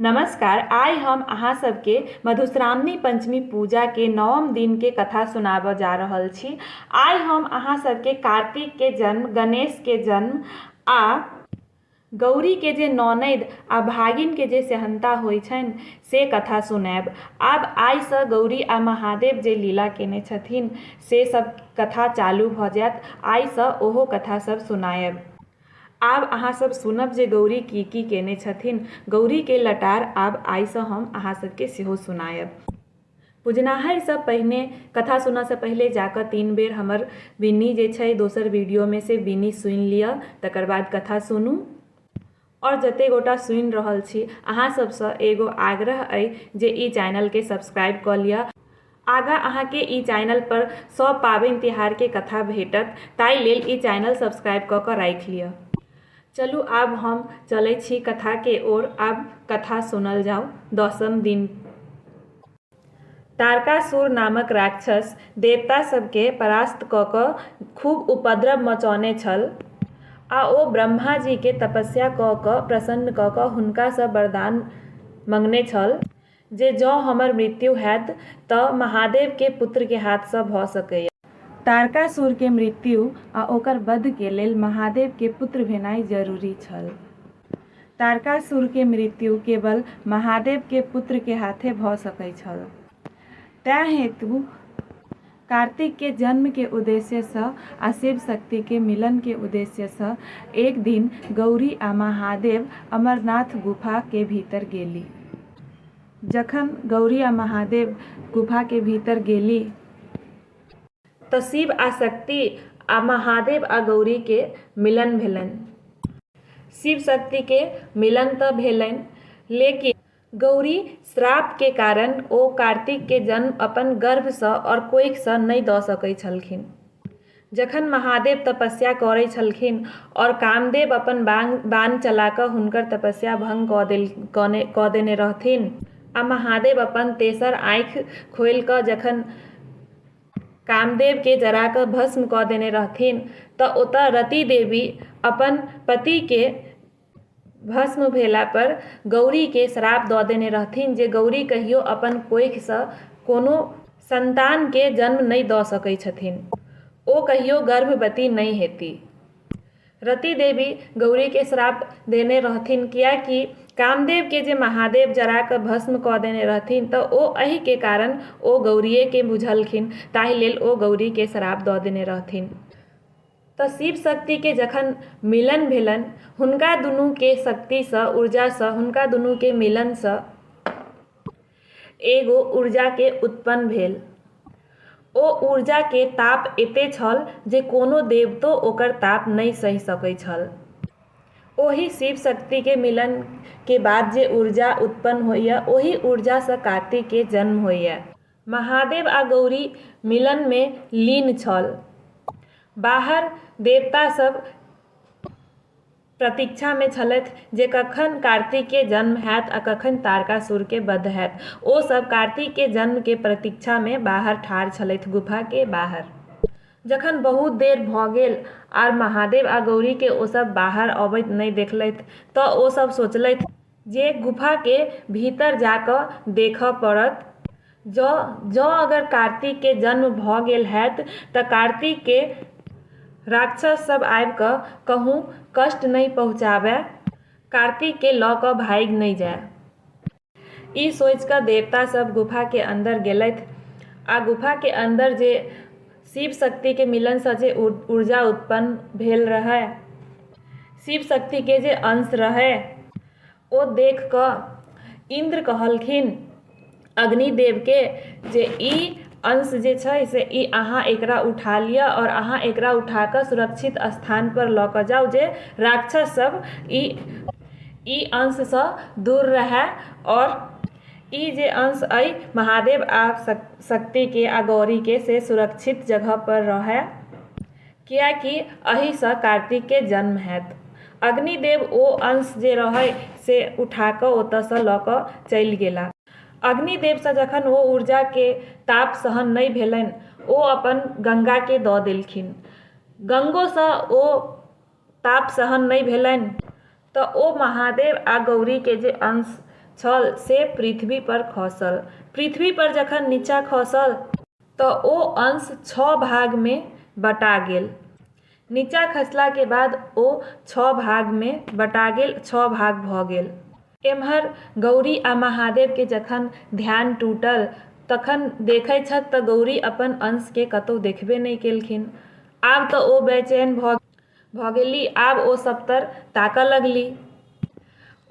नमस्कार। आइ हम अहाँ सबके मधुश्रावणी पंचमी पूजा के नवम दिन के कथा सुनाबऽ जा रहल छी। आइ हम अहाँ सबके कार्तिक के जन्म, गणेश के जन्म आ गौरी के जे ननद आ भागिन के जे सेहनता होइ छनि से कथा सुनाएब। आब आइसँ गौरी आ महादेव जे लीला केने छथिन से सब कथा चालू भऽ जायत। आइसँ ओहो कथा सब सुनाएब। आब अहाँ सब सुनब जे गौरी की केने छथिन। गौरी के लटार आब आइसँ हम अहाँ सबके सेहो सुनाएब। पुजनाहरिसँ पहिने कथा सुनऽसँ पहिले जाकऽ 3 बेर हमर बिन्नी जे छै दोसर वीडियोमे से बिन्नी सुनि लिअ, तकर बाद कथा सुनू। और जते गोटा सुनि रहल छी अहाँ सबसँ एगो आग्रह अइ जे ई चैनलके सब्सक्राइब कऽ लिअ। आगाँ अहाँके ई चैनल पर सब पाबनि तिहारके कथा भेटत, ताहि लेल ई चैनल सब्सक्राइब कऽ कऽ राखि लिअ। चलू आब हम चलै छी कथा के ओर। आब कथा सुनल जाओ। 10म दिन। तारकासुर नामक राक्षस देवता सबके परास्त कऽ कऽ खूब उपद्रव मचौने छल आ ओ ब्रह्मा जी के तपस्या कऽ कऽ प्रसन्न कऽ कऽ हुनकासँ वरदान मंगने छल जे जँ हमर मृत्यु हैत तऽ महादेव के पुत्र के हाथसँ भऽ सकैए। तारकासुर के मृत्यु आ ओकर वध के लेल महादेव के पुत्र भेनाइ जरूरी छल। तारकासुर के मृत्यु केवल महादेव के पुत्र के हाथे भऽ सकैत छल। तैं हेतु कार्तिक के जन्म के उद्देश्यसँ आ शिव शक्ति के मिलन के उद्देश्यसँ एक दिन गौरी आ महादेव अमरनाथ गुफा के भीतर गेली। जखन गौरी आ महादेव गुफा के भीतर गेली तऽ शिव आ शक्ति आ महादेव आ गौरी के मिलन भेलनि। शिव शक्ति के मिलन तऽ भेलनि, लेकिन गौरी श्राप के कारण ओ कार्तिक के जन्म अपन गर्भसँ और कोखिसँ नहि दऽ सकैत छलखिन। जखन महादेव तपस्या करै छलखिन और कामदेव अपन बाण चला कऽ हुनकर तपस्या भंग कऽ देने रहथिन आ महादेव अपन तेसर आँखि खोलि कऽ जखन कामदेव के जरा कऽ भस्म कऽ देने रहथिन तऽ ओतऽ रति देवी अपन पति के भस्म भेला पर गौरी के श्राप दऽ देने रहथिन जे गौरी कहियो अपन कोखिसँ कोनो संतान के जन्म नहि दऽ सकै छथिन, ओ कहियो गर्भवती नहि हेती। रति देवी गौरी के श्राप देने रहथिन कियाकि कामदेव के जे महादेव जरा कऽ भस्म कऽ देने रहथिन तऽ ओ एहि के कारण ओ गौरीये के बुझलखिन, ताहि लेल ओ गौरी के श्राप दऽ देने रहथिन। तऽ शिव शक्ति के जखन मिलन भेलनि, हुनका दुनू के शक्तिसँ, ऊर्जासँ, हुनका दुनू के मिलनसँ एगो ऊर्जा के उत्पन्न भेल। ओ ऊर्जा के ताप एते छल जे कोनो देवतो ओकर ताप नहि सहि सकै छल। ओही शिव शक्ति के मिलन के बाद जे ऊर्जा उत्पन्न होइए, ओही ऊर्जासँ कार्तिक के जन्म होइए। महादेव आ गौरी मिलन में लीन छल। बाहर देवता सब प्रतीक्षा में छलथि जे कखन कार्तिक के जन्म हैत आ कखन तारकासुर के वध हैत। ओ सब कार्तिक के जन्म के प्रतीक्षा में बाहर ठाढ़ छलथि, गुफा के बाहर। जखन बहुत देर भऽ गेल आर महादेव आ गौरी के ओ सब बाहर अबैत नहि देखलथि तऽ ओ सब सोचलथि जे गुफा के भीतर जाकऽ देखऽ पड़त। जँ अगर कार्तिक के जन्म भऽ गेल हैत तऽ कार्तिक के राक्षस सब आबि कऽ कहूँ कष्ट नहि पहुँचाबय, कार्तिक के लऽ कऽ भागि नहि जाय। ई सोचि कऽ देवता सब गुफा के अंदर गेलथि आ गुफा के अंदर जे शिव शक्ति के मिलनसँ जे ऊर्जा उत्पन्न भेल रहै, शिव शक्ति के जे अंश रहै, ओ देख कऽ इंद्र कहलखिन अग्निदेव के जे ई अंश जे छै से ई अहाँ एकरा उठा लिअ और अहाँ एकरा उठा कऽ सुरक्षित स्थान पर लऽ कऽ जाउ जे राक्षस सब ई अंशसँ दूर रहै और ई जे अंश अइ महादेव आ शक्ति के आ गौरी के से सुरक्षित जगह पर रहै, कियाकि एहिसँ कार्तिक के जन्म हैत। अग्निदेव ओ अंश जे रहै से उठा कऽ ओतऽसँ लऽ कऽ चलि गेला। अग्निदेवसँ जखन ओ ऊर्जा के ताप सहन नहि भेलनि, ओ अपन गंगा के दऽ देलखिन। गंगोसँ ओ ताप सहन नहि भेलनि तऽ ओ महादेव आ गौरी के जे अंश छल से पृथ्वी पर खसल। पृथ्वी पर जखन नीचा खसल तऽ ओ अंश 6 भाग में बटा गेल। नीचा खसला के बाद ओ 6 भाग में बटा गेल, 6 भाग भऽ गेल। एम्हर गौरी आ महादेव के जखन ध्यान टूटल तखन देखै छथि तऽ गौरी अपन अंश के कतौ देखबे नहि केलखिन। आब तऽ ओ बेचैन भऽ गेली। आब ओ सबतर ताकऽ लगली।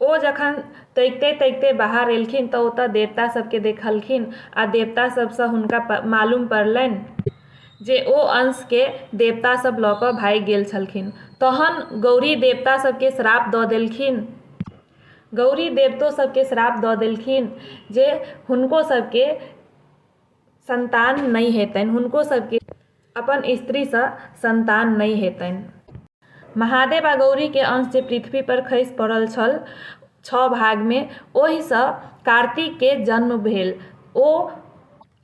ओ जखन तैकते तैकते बाहर एलखिन तऽ ओतऽ देवता सबके देखलखिन आ देवता सबसँ हुनका मालूम पड़लनि जे ओ अंश के देवता सब लऽ कऽ भागि गेल छलखिन। तहन गौरी देवता सबके श्राप दऽ देलखिन। गौरी देवतो सबके श्राप दऽ देलखिन जे हुनको सबके संतान नहीं हेतनि, हुनको सबके अपन स्त्रीसँ संतान नहीं हेतनि। महादेव आ गौरी के अंश जे पृथ्वी पर खसि पड़ल छल 6 भाग में, ओहिसँ कार्तिक के जन्म भेल। ओ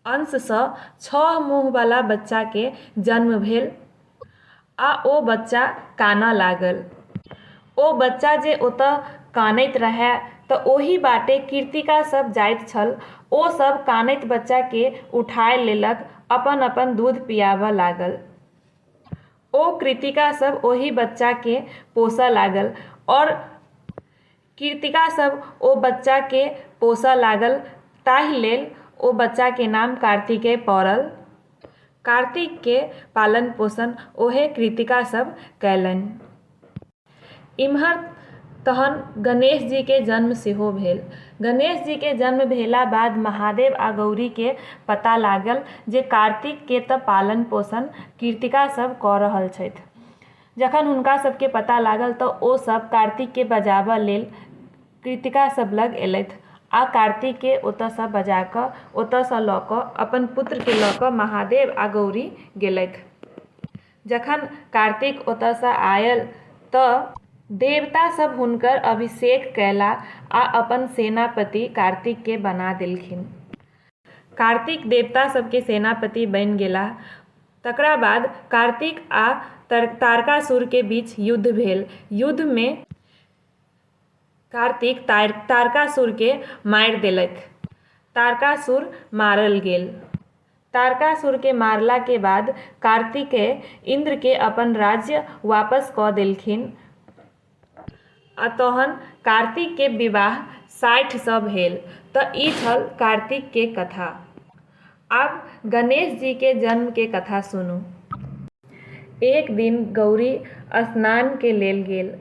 अंशसँ 6 मुँहवला बच्चा के जन्म भेल आ ओ बच्चा कानऽ लागल। ओ बच्चा जे ओतऽ कानैत रहै तऽ ओही बाटे कीर्तिका सब जाइत छल। ओ सब कानैत बच्चा के उठाय लेलक, अपन अपन दूध पियाबऽ लागल। ओ कृतिका सब ओही बच्चा के पोसऽ लागल और कीर्तिका सब ओ बच्चा के पोसऽ लागल। ताहि लेल ओ बच्चा के नाम कार्तिकेय पड़ल। कार्तिक के पालन पोषण ओहे कृतिका सब कयलनि। इम्हर तहन गणेश जी के जन्म सेहो भेल। गणेश जी के जन्म भेला बाद महादेव आ गौरी के पता लागल जे कार्तिक के तऽ पालन पोषण कीर्तिका सब कऽ रहल छथि। जखन हुनका सबके पता लागल तऽ ओ सब कार्तिक के बजाबऽ लेल कृतिका सब लग एलथि आ कार्तिक के ओतऽसँ बजा कऽ ओतऽसँ लऽ कऽ अपन पुत्र के लऽ कऽ महादेव आ गौरी गेलथि। जखन कार्तिक ओतऽसँ आयल तऽ देवता सब हुनकर अभिषेक कयला आ अपन सेनापति कार्तिक के बना देलखिन। कार्तिक देवता सबके सेनापति बनि गेला। तकरा बाद कार्तिक आ तारकासुर के बीच युद्ध भेल। युद्ध में कार्तिक तारकासुर के मारि देलथि। तारकासुर मारल गेल। तारकासुर के मारला के बाद कार्तिकेय इंद्र के अपन राज्य वापस कऽ देलखिन आ तहन कार्तिक के विवाह 60 सँ भेल। तऽ ई छल कार्तिक के कथा। आब गणेश जी के जन्म के कथा सुनू। एक दिन गौरी स्नान के लेल गेल।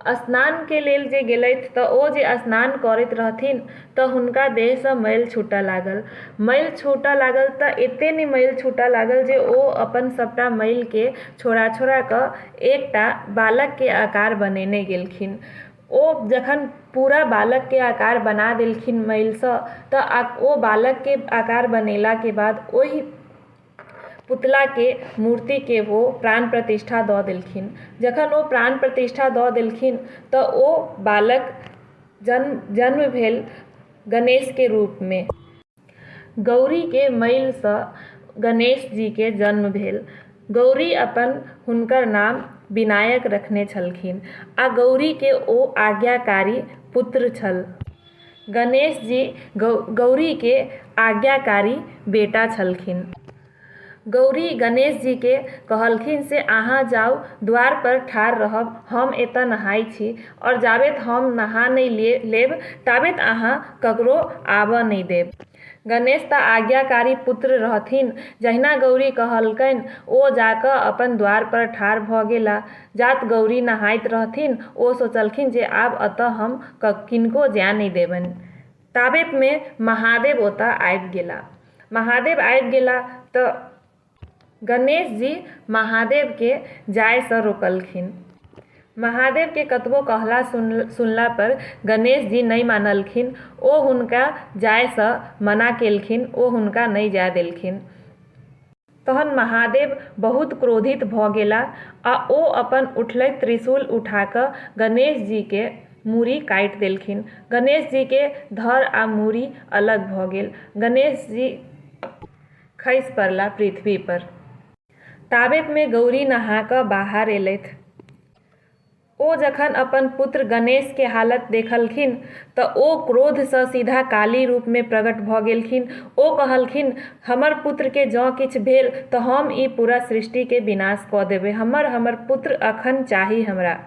स्नान के लेल जे गेलथि तऽ ओ जे स्नान करैत रहथिन तऽ हुनका देहसँ मैल छूटऽ लागल। मैल छूटऽ लागल तऽ एते नहि मैल छूटऽ लागल जे ओ अपन सबटा मैल के छोड़ा छोड़ा कऽ एकटा बालक के आकार बनेने गेलखिन। ओ जखन पूरा बालक के आकार बना देलखिन मैलसँ तऽ ओ बालक के आकार बनेला के बाद ओहि पुतला के मूर्ति के वो प्राण प्रतिष्ठा दऽ देलखिन। जखन ओ प्राण प्रतिष्ठा दऽ देलखिन तऽ ओ बालक जन्म भेल गणेश के रूप में। गौरी के मैलसँ गणेश जी के जन्म भेल। गौरी अपन हुनकर नाम विनायक रखने छलखिन आ गौरी के ओ आज्ञाकारी पुत्र छल। गणेश जी गौरी के आज्ञाकारी बेटा छलखिन। गौरी गणेश जी के कहलखिन से अहाँ जाउ, द्वार पर ठाढ़ रहब, हम एतऽ नहाय छी और जाबेत हम नहा नहि लेब ताबेत अहाँ ककरो आबऽ नहि देब। गणेश तऽ आज्ञाकारी पुत्र रहथिन। जहिना गौरी कहलकनि ओ जाकऽ अपन द्वार पर ठाढ़ भऽ गेला। जात गौरी नहाइत रहथिन ओ सोचलखिन जे आब एतऽ हम किनको जाय नहि देबनि। ताबेत में महादेव ओतऽ आबि गेला। महादेव आबि गेला तऽ गणेश जी महादेव के जायसँ रोकलखिन। महादेव के कतबो कहला सुनला पर गणेश जी नहीं मानलखिन। ओ हुनका जायसँ मना केलखिन, ओ हुनका नहीं जाय देलखिन। तहन महादेव बहुत क्रोधित भऽ गेला आ ओ अपन उठलैत त्रिशूल उठा कऽ गणेश जी के मूड़ी काटि देलखिन। गणेश जी के धड़ आ मूड़ी अलग भऽ गेल। गणेश जी खसि पड़ला पृथ्वी पर। ताबेत में गौरी नहा कऽ बाहर एलथि। ओ जखन अपन पुत्र गणेश के हालत देखलखिन तऽ ओ क्रोध सँ सीधा काली रूप में प्रकट भऽ गेलखिन। ओ कहलखिन, हमर पुत्र के जँ किछु भेल तऽ हम ई पूरा सृष्टि के विनाश कऽ देबै। हमर पुत्र अखन चाही हमरा।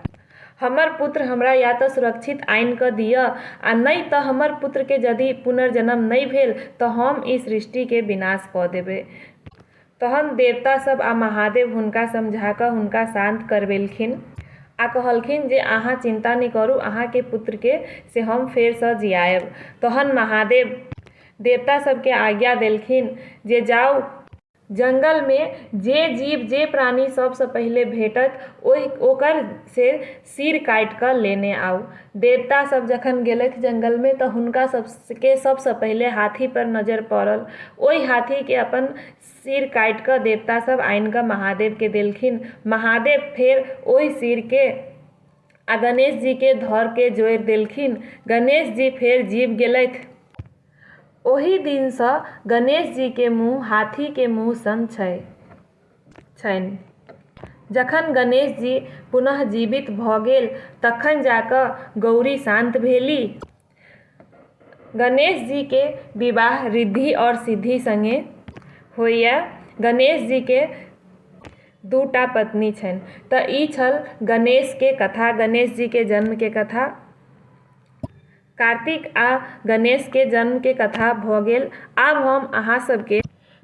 हमर पुत्र हमरा या तऽ सुरक्षित आनि कऽ दिअ आ नहि तऽ हमर पुत्र के यदि पुनर्जन्म नहि भेल तऽ हम ई सृष्टि के विनाश कऽ देबै। तहन देवता सब आ महादेव हुनका समझा कऽ हुनका शांत करबेलखिन आ कहलखिन जे अहाँ चिंता नहि करू, अहाँ के पुत्र के से हम फेर सँ जियाएब। तहन महादेव देवता सबके आज्ञा देलखिन जे जाउ जंगल में जे जीव जे प्राणी सबसँ पहिले भेटत ओकर से सिर काटि कऽ लेने आउ। देवता सब जखन गेलथि जंगल में तऽ हुनका सबके सबसँ पहिले हाथी पर नजर पड़ल। ओहि हाथी के अपन सिर काटि कऽ देवता सब आनि कऽ महादेव के देलखिन। महादेव फेर ओहि सिर के आ गणेश जी के धर के जोड़ि देलखिन। गणेश जी फेर जीव गेलथि। ओहि दिन सँ गणेश जी के मुँह हाथी के मुँह सन छनि। जखन गणेश जी पुनः जीवित भऽ गेल तखन जा कऽ गौरी शांत भेली। गणेश जी के विवाह रिद्धि और सिद्धि संगे होइया। गणेश जी के 2टा पत्नी छनि। तऽ ई छल गणेश के कथा, गणेश जी के जन्म के कथा। कार्तिक आ गणेश के जन्म के कथा भऽ गेल। आब हम अहाँ सबके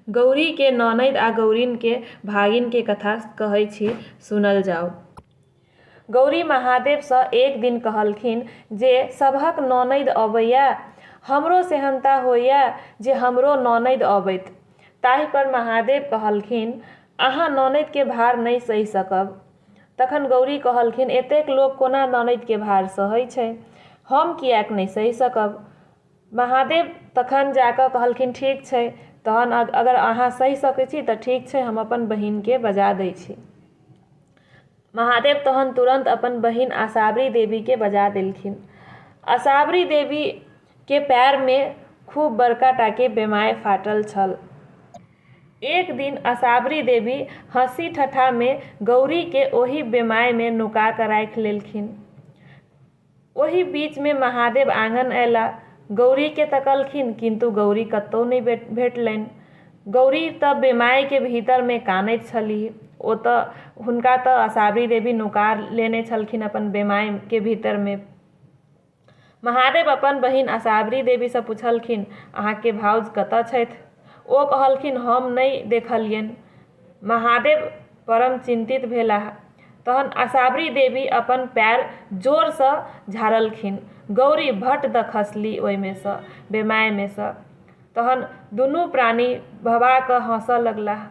गौरी के ननैद आ गौरीन के भागिन के कथा कहै छी, सुनल जाउ। गौरी महादेव सँ एक दिन कहलखिन जे सभक ननैद अबैया, हमरो सेहनता होइया जे हमरो ननैद अबैत। ताहि पर महादेव कहलखिन, अहाँ ननैद के भार नहि सहि सकब। तखन गौरी कहलखिन, एतेक लोक कोना ननैद के भार सहै छै, हम किएक नहि सहि सकब। महादेव तखन जाकऽ कहलखिन, ठीक छै, तहन अगर अहाँ सहि सकै छी तऽ ठीक छै, हम अपन बहिन के बजा दै छी। महादेव तहन तुरंत अपन बहिन आसावरी देवी के बजा देलखिन। आसावरी देवी के पैर में खूब बड़का टाके बेमाय फाटल छल। एक दिन आसावरी देवी हंसी ठट्ठा में गौरी के ओहि बेमाय में नुका कऽ राखि लेलखिन। ओहि बीच में महादेव आंगन अयला। गौरी के तकलखिन किंतु गौरी कतौ नहि भेटलनि। गौरी तऽ बेमाय के भीतर में कानैत छलीह। ओ तऽ हुनका तऽ आसावरी देवी नुका लेने छलखिन अपन बेमाय के भीतर में। महादेव अपन बहिन आसावरी देवी सँ पुछलखिन, अहाँ के भाउज कतऽ छथि? ओ कहलखिन, हम नहि देखलियनि। महादेव परम चिंतित भेलाह। तहन आसावरी देवी अपन पैर जोर सँ झाड़लखिन। गौरी भट दऽ खसली ओहिमे सँ, बेमाय में सँ। तहन दुनू प्राणी भभा कऽ हँसऽ लगलाह।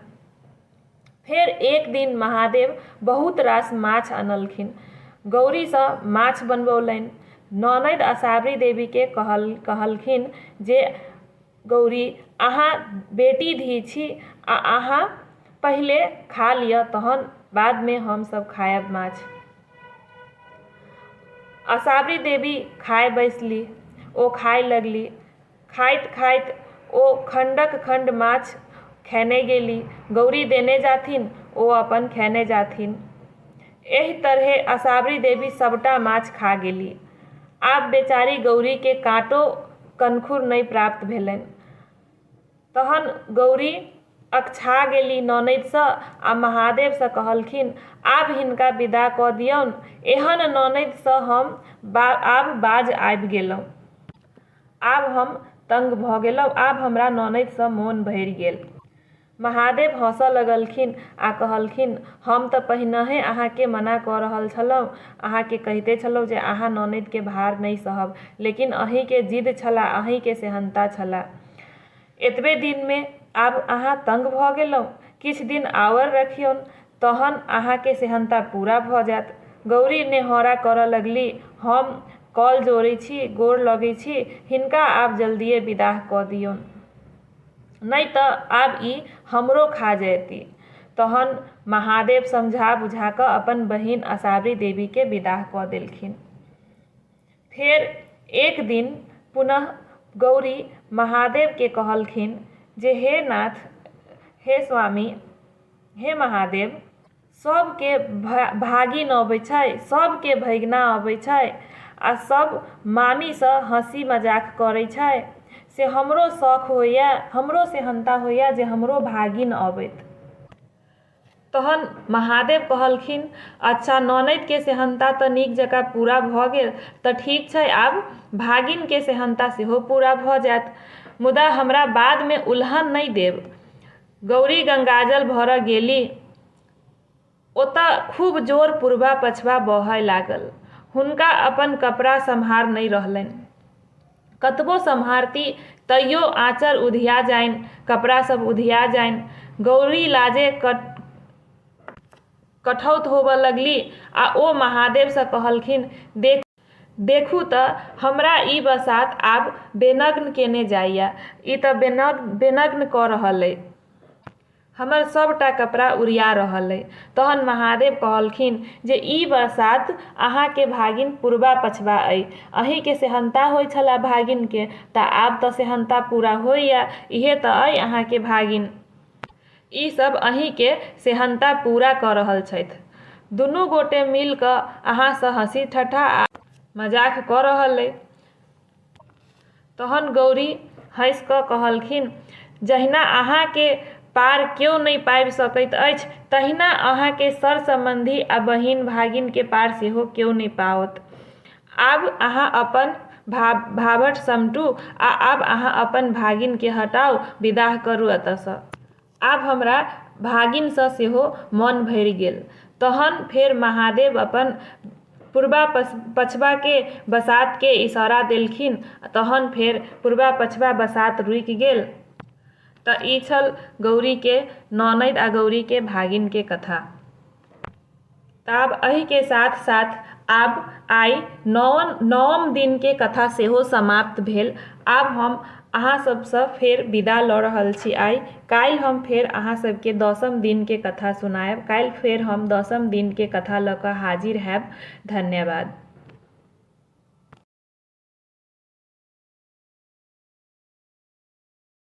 फेर एक दिन महादेव बहुत रास माछ अनलखिन। गौरी सँ माछ बनबौलनि। ननैद आसावरी देवी के कहलखिन जे गौरी, अहाँ बेटी धी छी आ अहाँ पहिले खा लिअ, तहन बाद में हम सब खायब माछ। आसावरी देवी खाय बैसली। ओ खाय लगली। खाइत खाइत ओ खंडक खंड माछ खेने गेली। गौरी देने जाथिन, ओ अपन खेने जाथिन। एहि तरहे आसावरी देवी सबटा माछ खा गेली। आब बेचारी गौरी के काँटो कनखुर नहि प्राप्त भेलनि। तहन गौरी अकछा गेली ननैद सँ आ महादेव सँ कहलखिन, आब हिनका विदा कऽ दियौन। एहन ननैद सँ हम आब बाज आबि गेलहुँ। आब हम तंग भऽ गेलहुँ। आब हमरा ननैद सँ मोन भरि गेल। महादेव हँसऽ लगलखिन आ कहलखिन, हम तऽ पहिनहे अहाँ के मना कऽ रहल छलहुँ। अहाँ के कहिते छलहुँ जे अहाँ ननैद के भार नहि सहब, लेकिन अहीं के जिद छला, अहीं के सेहनता छला। एतबे दिन में आब अहाँ तंग भऽ गेलहुँ। किछु दिन आओर रखियौन, तहन अहाँ के सेहनता पूरा भऽ जायत। गौरी नेहोरा करऽ लगली, हम कल जोड़ै छी, गोर लगै छी, हिनका आब जल्दिए विदा कऽ दियौन, नहि तऽ आब ई हमरो खा जैती। तहन महादेव समझा बुझा कऽ अपन बहिन आसावरी देवी के विदा कऽ देलखिन। फेर एक दिन पुनः गौरी महादेव के कहलखिन जे हे नाथ, हे स्वामी, हे महादेव, सबके भागिन अबै छै, सबके भैगना अबै छै आ सब मामीसँ हँसी मजाक करै छै से हमरो शौक होइए, हमरो सेहनता होइए जे हमरो भागिन अबैत। तहन महादेव कहलखिन अच्छा ननदिके सेहनता तऽ नीक जकाँ पूरा भऽ गेल तऽ ठीक छै, आब भागिनके सेहनता सेहो पूरा भऽ जायत, मुदा हमरा बादमे उल्हन नहि देब। गौरी गंगाजल भरऽ गेली, ओतऽ खूब जोर पूर्वा पछवा बहय लागल। हुनका अपन कपड़ा सम्हार नहि रहलनि, कतबो सम्हारती तैयो आँचर उधिया जानि, कपड़ा सब उधिया जानि। गौरी लाजे कठौत होबऽ लगली आ ओ महादेवसँ कहलखिन देखू तऽ हमरा ई बसात आब बेनग्न केने जाइए, ई तऽ बेनग्न कऽ रहल अइ, हमर सबटा कपड़ा उड़िया रहल अइ। तहन महादेव कहलखिन जे ई बसात अहाँके भागिन पूर्वा पछवा अइ, अहींके सेहनता होइ छला भागिनके तऽ आब तऽ सेहनता पूरा होइए, इहे तऽ अइ अहाँके भागिन, ई सब अहींके सेहनता पूरा कऽ रहल छथि। दुनू गोटे मिल कऽ अहाँसँ हँसी ठट्ठा आ मजाक कऽ रहल अइ। तहन गौरी हँसि कऽ कहलखिन जहिना अहाँके पार केओ नहि पाबि सकैत अछि, तहिना अहाँके सर सम्बन्धी आ बहिन भागिनके पार सेहो केओ नहि पाओत। आब अहाँ अपन भावट समटू आ आब अहाँ अपन भागिनके हटाउ, विदा करू एतऽसँ। आब हमरा भागिनसँ सेहो मन भरि गेल। तहन फेर महादेव अपन पूर्वा पछवाके बसातके इशारा देलखिन, तहन फेर पूर्वा पछवा बसात रुकि गेल। तऽ ई छल गौरीके ननद आ गौरीके भागिनके कथा। तऽ आब एहिके साथ साथ आब आइ नवम दिनके कथा सेहो समाप्त भेल। आब हम अहाँ सबसँ फेर विदा लऽ रहल छी आइ। काल्हि हम फेर अहाँ सबके 10म दिनके कथा सुनायब। काल्हि फेर हम 10म दिनके कथा लऽ कऽ हाजिर हैब। धन्यवाद।